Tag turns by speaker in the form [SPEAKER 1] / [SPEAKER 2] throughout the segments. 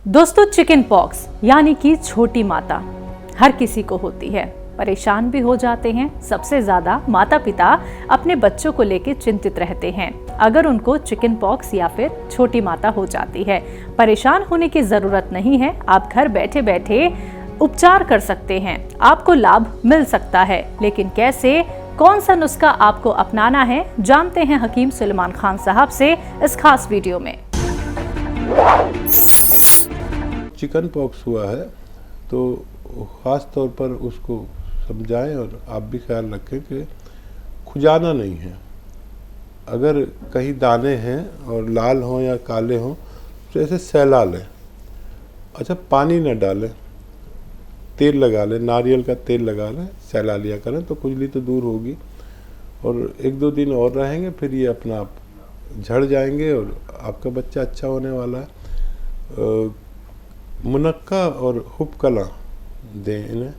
[SPEAKER 1] दोस्तों, chicken pox यानी कि छोटी माता हर किसी को होती है। परेशान भी हो जाते हैं। सबसे ज्यादा माता पिता अपने बच्चों को लेकर चिंतित रहते हैं अगर उनको चिकन पॉक्स या फिर छोटी माता हो जाती है। परेशान होने की जरूरत नहीं है, आप घर बैठे बैठे उपचार कर सकते हैं, आपको लाभ मिल सकता है। लेकिन कैसे, कौन सा नुस्खा आपको अपनाना है, जानते हैं हकीम सुलेमान खान साहब से इस खास वीडियो में।
[SPEAKER 2] चिकन पॉक्स हुआ है तो ख़ास तौर पर उसको समझाएं और आप भी ख्याल रखें कि खुजाना नहीं है। अगर कहीं दाने हैं और लाल हों या काले हों तो ऐसे सहला लें। अच्छा, पानी न डालें, तेल लगा लें, नारियल का तेल लगा लें, सहला लिया करें तो खुजली तो दूर होगी और 1-2 दिन और रहेंगे, फिर ये अपना आप झड़ जाएंगे और आपका बच्चा अच्छा होने वाला है। मुनक्का और हुबकला दें इन्हें।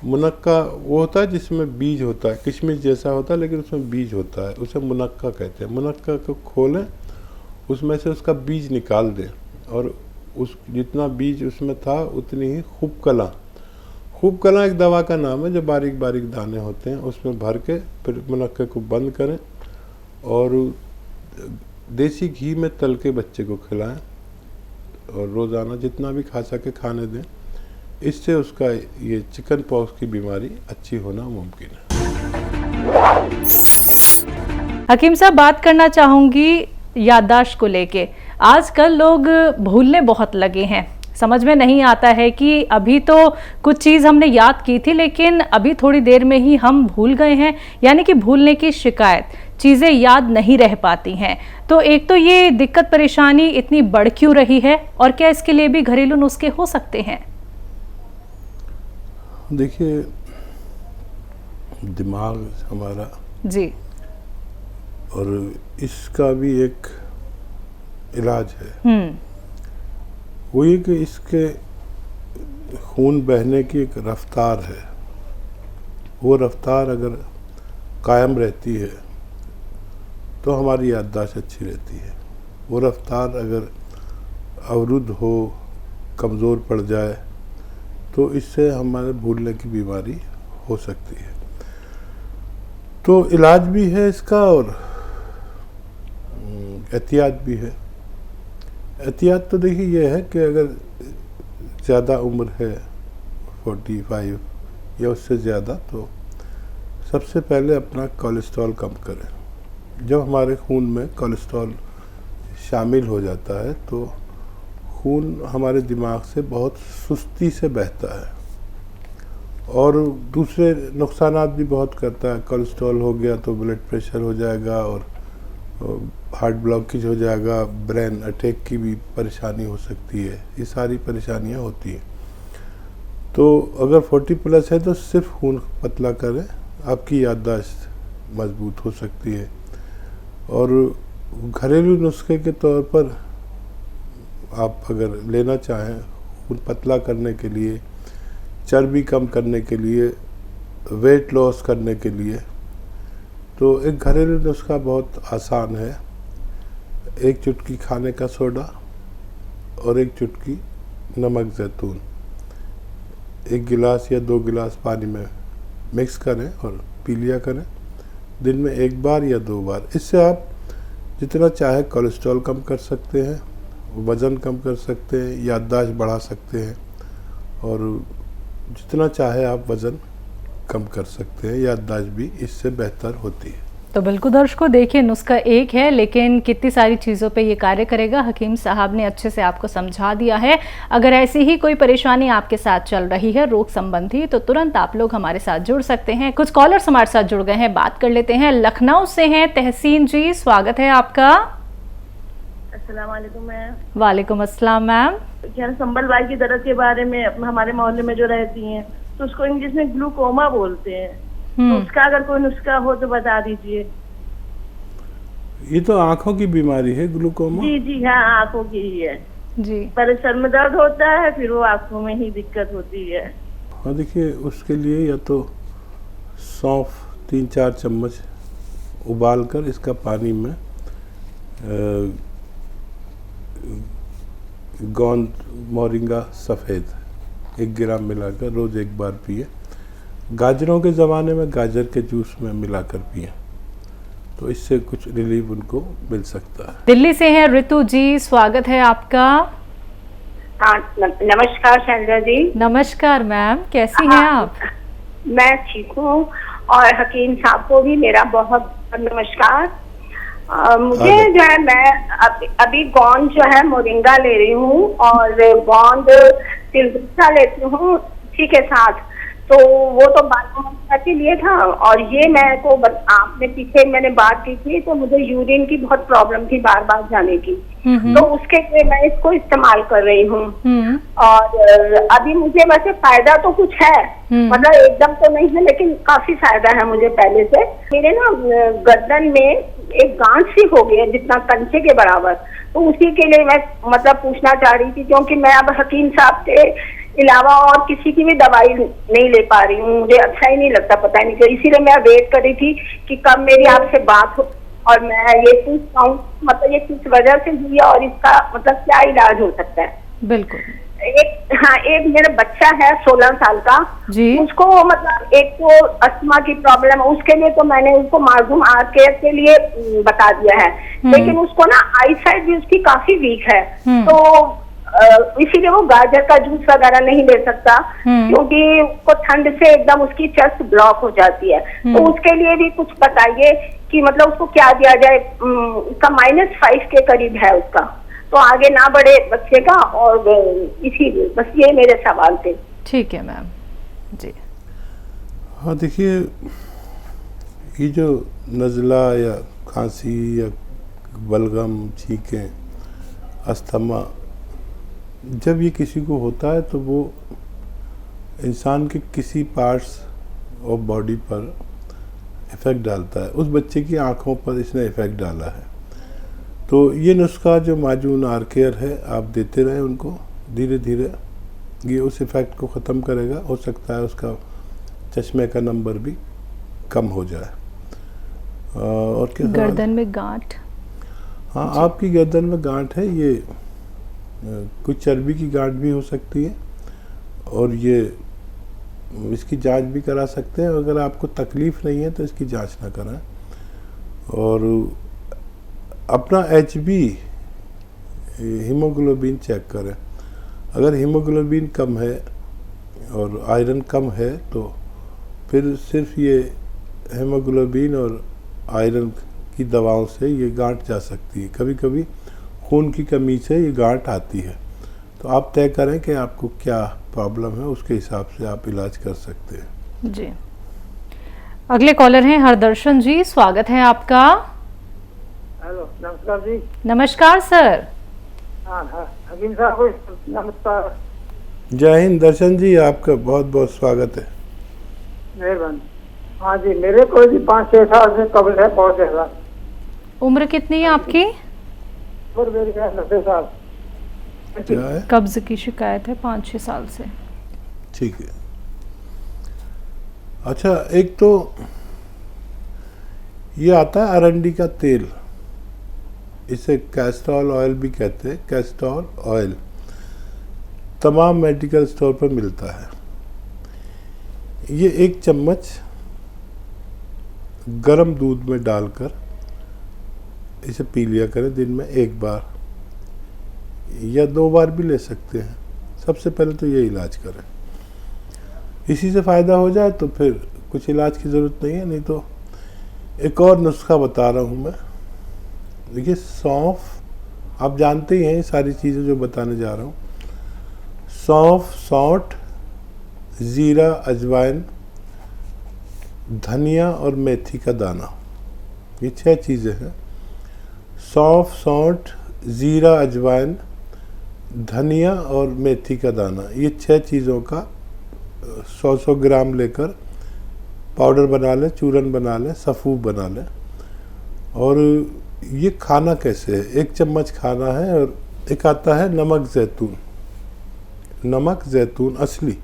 [SPEAKER 2] मुनक्का वो होता है जिसमें बीज होता है, किशमिश जैसा होता है लेकिन उसमें बीज होता है, उसे मुनक्का कहते हैं। मुनक्का को खोलें, उसमें से उसका बीज निकाल दें और उस जितना बीज उसमें था उतनी ही हुबकला। हुबकला एक दवा का नाम है जो बारीक बारीक दाने होते हैं, उसमें भर के फिर मुनक्के को बंद करें और देसी घी में तल के बच्चे को खिलाएं और रोज़ाना जितना भी खा सके खाने दें। इससे उसका ये चिकन पॉक्स की बीमारी अच्छी होना मुमकिन है।
[SPEAKER 1] हकीम साहब, बात करना चाहूँगी याददाश्त को लेके। आजकल लोग भूलने बहुत लगे हैं। समझ में नहीं आता है कि अभी तो कुछ चीज़ हमने याद की थी लेकिन अभी थोड़ी देर में ही हम भूल गए हैं, यानी कि भूलने की शिकायत, चीज़ें याद नहीं रह पाती हैं। तो एक तो ये दिक्कत परेशानी इतनी बढ़ क्यों रही है और क्या इसके लिए भी घरेलू नुस्खे हो सकते हैं?
[SPEAKER 2] देखिए, दिमाग हमारा
[SPEAKER 1] जी,
[SPEAKER 2] और इसका भी एक इलाज है। वो ये कि इसके खून बहने की एक रफ्तार है। वो रफ्तार अगर कायम रहती है तो हमारी याददाश्त अच्छी रहती है। वो रफ्तार अगर अवरुद्ध हो, कमज़ोर पड़ जाए तो इससे हमारे भूलने की बीमारी हो सकती है। तो इलाज भी है इसका और एहतियात भी है। एहतियात तो देखिए ये है कि अगर ज़्यादा उम्र है 45 या उससे ज़्यादा, तो सबसे पहले अपना कोलेस्ट्रॉल कम करें। जब हमारे खून में कोलेस्ट्रॉल शामिल हो जाता है तो खून हमारे दिमाग से बहुत सुस्ती से बहता है और दूसरे नुकसानात भी बहुत करता है। कोलेस्ट्रॉल हो गया तो ब्लड प्रेशर हो जाएगा और हार्ट ब्लॉकेज हो जाएगा, ब्रेन अटैक की भी परेशानी हो सकती है। ये सारी परेशानियां होती हैं। तो अगर 40+ है तो सिर्फ खून पतला करें, आपकी याददाश्त मजबूत हो सकती है। और घरेलू नुस्खे के तौर पर आप अगर लेना चाहें खून पतला करने के लिए, चर्बी कम करने के लिए, वेट लॉस करने के लिए, तो एक घरेलू नुस्खा बहुत आसान है। 1 चुटकी खाने का सोडा और 1 चुटकी नमक ज़ैतून 1 गिलास या 2 गिलास पानी में मिक्स करें और पी लिया करें दिन में 1 बार या 2 बार। इससे आप जितना चाहे कोलेस्ट्रॉल कम कर सकते हैं, वज़न कम कर सकते हैं, याददाश्त बढ़ा सकते हैं और जितना चाहे आप वज़न कम कर सकते हैं। याददाश्त भी इससे बेहतर होती है।
[SPEAKER 1] तो बिल्कुल दर्शकों, देखिए नुस्खा एक है लेकिन कितनी सारी चीज़ों पे ये कार्य करेगा। हकीम साहब ने अच्छे से आपको समझा दिया है। अगर ऐसी ही कोई परेशानी आपके साथ चल रही है रोग संबंधी, तो तुरंत आप लोग हमारे साथ जुड़ सकते हैं। कुछ कॉलर्स हमारे साथ जुड़ गए हैं, बात कर लेते हैं। लखनऊ से हैं तहसीन जी, स्वागत है आपका।
[SPEAKER 3] अस्सलाम वालेकुम मैम।
[SPEAKER 1] वालेकुम अस्सलाम मैम।
[SPEAKER 3] क्या संबल बाई की दर्द के बारे में हमारे मोहल्ले में जो रहती हैं तो उसको इंग्लिश में ग्लूकोमा बोलते हैं, तो उसका अगर कोई नुस्खा हो तो बता दीजिए।
[SPEAKER 2] ये तो आंखों की बीमारी है ग्लूकोमा?
[SPEAKER 3] जी जी हाँ, आंखों की ही है
[SPEAKER 1] जी।
[SPEAKER 3] पर सर में दर्द होता है, फिर वो आंखों में ही दिक्कत होती है।
[SPEAKER 2] हाँ, देखिए उसके लिए या तो सौंफ 3-4 चम्मच उबाल कर इसका पानी में गोंद मोरिंगा सफ़ेद 1 ग्राम मिलाकर रोज़ 1 बार पिए। गाजरों के ज़माने में गाजर के जूस में मिलाकर पिए, तो इससे कुछ रिलीफ उनको मिल सकता है।
[SPEAKER 1] दिल्ली से हैं ऋतु जी, स्वागत है आपका।
[SPEAKER 4] हाँ, नमस्कार शैलजा जी।
[SPEAKER 1] नमस्कार मैम, कैसी हैं आप?
[SPEAKER 4] मैं ठीक हूँ और हकीम साहब को भी मेरा बहुत नमस्कार। मुझे जो है, मैं अभी गोंद जो है मोरिंगा ले रही हूँ और गोंद तिलकुसा लेती हूँ इसी के साथ। तो वो तो बात के लिए था, और ये मैं को आपने पीछे मैंने बात की थी, तो मुझे यूरिन की बहुत प्रॉब्लम थी बार बार जाने की, तो उसके लिए मैं इसको इस्तेमाल कर रही हूँ। और अभी मुझे वैसे फायदा तो कुछ है, मतलब एकदम तो नहीं है, लेकिन काफी फायदा है मुझे पहले से। मेरे ना गर्दन में एक गांठ सी हो गई है जितना कंचे के बराबर, तो उसी के लिए मैं मतलब पूछना चाह रही थी, क्योंकि मैं अब हकीम साहब के अलावा और किसी की भी दवाई नहीं ले पा रही हूँ, मुझे अच्छा ही नहीं लगता, पता नहीं क्यों। इसीलिए मैं वेट कर रही थी कि कब मेरी आपसे बात हो और मैं ये पूछ पाऊँ मतलब ये किस वजह से हुई है और इसका मतलब क्या इलाज हो सकता है।
[SPEAKER 1] बिल्कुल।
[SPEAKER 4] एक मेरा बच्चा है 16 साल का
[SPEAKER 1] जी।
[SPEAKER 4] उसको मतलब एक तो अस्थमा की प्रॉब्लम है, उसके लिए तो मैंने उसको मार्गूम आर केयर के लिए बता दिया है, लेकिन उसको ना आई साइड भी उसकी काफी वीक है, तो इसीलिए वो गाजर का जूस वगैरह नहीं ले सकता, क्योंकि उसको ठंड से एकदम उसकी चेस्ट ब्लॉक हो जाती है। तो उसके लिए भी कुछ बताइए कि मतलब उसको क्या दिया जाए। उसका -5 के करीब है उसका, तो आगे ना बढ़े बच्चे का, और इसीलिए बस ये मेरे सवाल थे।
[SPEAKER 1] ठीक है मैम जी।
[SPEAKER 2] हाँ देखिए, ये जो नज़ला या खांसी या बलगम, छींकें, अस्थमा, जब ये किसी को होता है तो वो इंसान के किसी पार्ट्स ऑफ बॉडी पर इफ़ेक्ट डालता है। उस बच्चे की आँखों पर इसने इफ़ेक्ट डाला है, तो ये नुस्खा जो माजून आर केयर है आप देते रहें उनको, धीरे धीरे ये उस इफ़ेक्ट को ख़त्म करेगा। हो सकता है उसका चश्मे का नंबर भी कम हो जाए। और क्या
[SPEAKER 1] गर्दन में गांठ?
[SPEAKER 2] हाँ, आपकी गर्दन में गांठ है, ये कुछ चर्बी की गांठ भी हो सकती है, और ये इसकी जांच भी करा सकते हैं। अगर आपको तकलीफ़ नहीं है तो इसकी जांच ना कराएं, और अपना HB हीमोग्लोबिन चेक करें। अगर हीमोग्लोबिन कम है और आयरन कम है तो फिर सिर्फ ये हीमोग्लोबिन और आयरन की दवाओं से ये गांठ जा सकती है। कभी कभी खून की कमी से ये गांठ आती है, तो आप तय करें कि आपको क्या प्रॉब्लम है, उसके हिसाब से आप इलाज कर सकते हैं।
[SPEAKER 1] जी। अगले कॉलर हैं हरदर्शन जी, स्वागत है आपका।
[SPEAKER 5] हेलो, नमस्कार जी।
[SPEAKER 1] नमस्कार सर।
[SPEAKER 5] हाँ, हकीम साहब नमस्कार।
[SPEAKER 2] जय हिंद दर्शन जी, आपका बहुत बहुत स्वागत है।
[SPEAKER 5] मेहरबानी। हाँ जी, मेरे को भी 5-6 साल से कब्ज है, बहुत ज्यादा।
[SPEAKER 1] उम्र कितनी है आपकी?
[SPEAKER 5] और मेरी 90 साल।
[SPEAKER 2] क्या है?
[SPEAKER 1] कब्ज की शिकायत है 5-6 साल से।
[SPEAKER 2] ठीक है। अच्छा, एक तो ये आता है अरंडी का तेल, इसे कैस्टोल ऑयल भी कहते हैं। कैस्टोल ऑयल तमाम मेडिकल स्टोर पर मिलता है। ये 1 चम्मच गरम दूध में डालकर इसे पी लिया करें, दिन में 1 बार या 2 बार भी ले सकते हैं। सबसे पहले तो ये इलाज करें, इसी से फ़ायदा हो जाए तो फिर कुछ इलाज की ज़रूरत नहीं है। नहीं तो एक और नुस्खा बता रहा हूँ मैं। देखिए, सौंफ, आप जानते ही हैं ये सारी चीज़ें जो बताने जा रहा हूँ। सौंफ, सौंठ, ज़ीरा, अजवाइन, धनिया और मेथी का दाना, ये 6 चीज़ें हैं। सौंफ, सौंठ, ज़ीरा, अजवाइन, धनिया और मेथी का दाना, ये 6 चीज़ों का 100-100 ग्राम लेकर पाउडर बना लें, चूरन बना लें, सफ़ूफ बना लें। और ये खाना कैसे है? 1 चम्मच खाना है, और एक आता है नमक ज़ैतून। नमक ज़ैतून असली,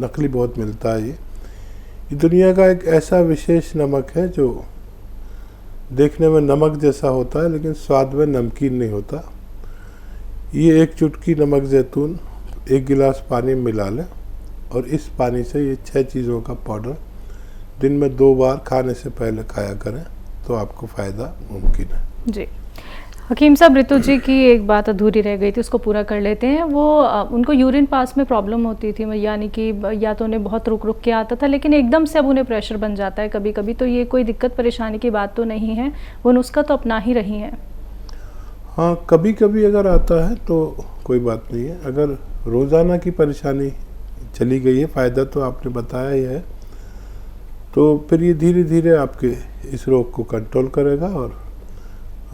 [SPEAKER 2] नकली बहुत मिलता है। ये दुनिया का एक ऐसा विशेष नमक है जो देखने में नमक जैसा होता है लेकिन स्वाद में नमकीन नहीं होता। ये 1 चुटकी नमक जैतून 1 गिलास पानी में मिला लें और इस पानी से ये 6 चीज़ों का पाउडर दिन में 2 बार खाने से पहले खाया करें तो आपको फ़ायदा मुमकिन है।
[SPEAKER 1] जी हकीम साहब, ऋतु जी की एक बात अधूरी रह गई थी, उसको पूरा कर लेते हैं। वो उनको यूरिन पास में प्रॉब्लम होती थी, यानी कि या तो उन्हें बहुत रुक रुक के आता था, लेकिन एकदम से अब उन्हें प्रेशर बन जाता है कभी कभी। तो ये कोई दिक्कत परेशानी की बात तो नहीं है, वो नुस्खा तो अपना ही रही हैं?
[SPEAKER 2] हाँ, कभी कभी अगर आता है तो कोई बात नहीं है। अगर रोज़ाना की परेशानी चली गई है, फ़ायदा तो आपने बताया ही है, तो फिर ये धीरे धीरे आपके इस रोग को कंट्रोल करेगा और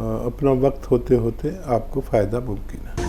[SPEAKER 2] अपना वक्त होते होते आपको फ़ायदा मुमकिन है।